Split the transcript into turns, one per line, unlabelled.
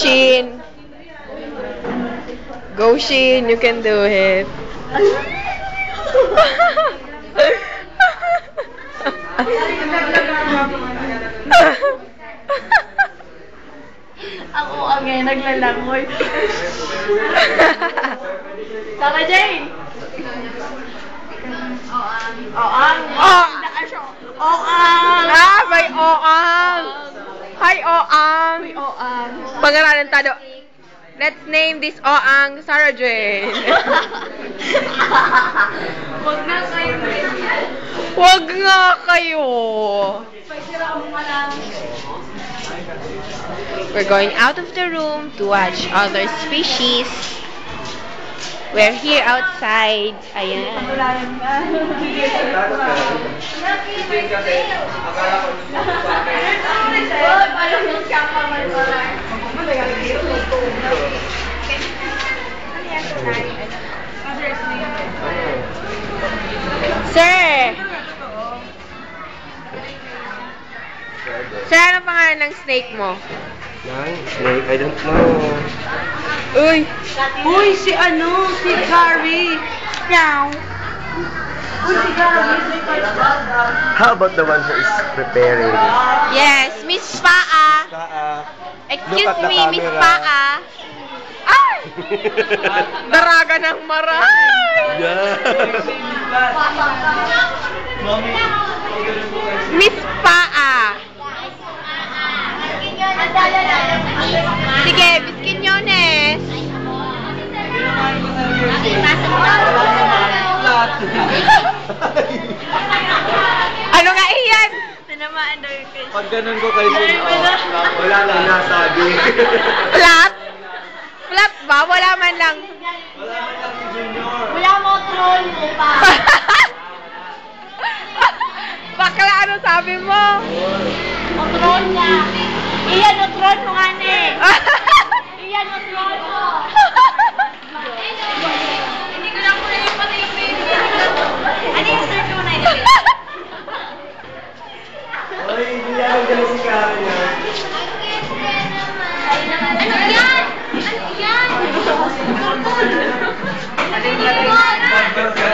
Shin. Go, Shin. You can do it.
Ako ang naglalangoy. Sarah Jane! Oang! Oang!
Ah, may Oang! Hi, Oang!
Uy, oang!
Pangaralan tado. Let's name this Oang Sarah Jane.
Huwag na kayo.
Wag nga kayo.
Pagsira mo nga lang.
We're going out of the room to watch other species. We're here outside. Ayan.
Patulayan ka. Ano yung kapamal pala?
Sir! Sir, ano pangalan ng snake mo?
Snake? I don't know.
Uy!
Uy, si Gary. Meow. Uy, si Gary.
How about the one who is preparing?
Yes, Miss Paa. Excuse me, Miss Paa. Ay! Daraga ng maray!
Yeah.
Miss Paa. Sige, Biskinyones. Ano nga iyan?
Tinamaan daw yung case.
Pag ganun ko kay Junior, wala na nasabi.
Flat? Flat ba? Wala man lang.
Wala man lang si Junior.
Wala mo troll mo pa.
Bakla, ano sabi mo?
O troll niya. Iyan o troll mo nga ne. Iyan o troll mo. Hindi ko lang muna yung pati yung baby. Ano yung search mo na yun?
Oy, hindi yan ang galing si Karen yan.
Ano yan? Ano yan?
Ano yan?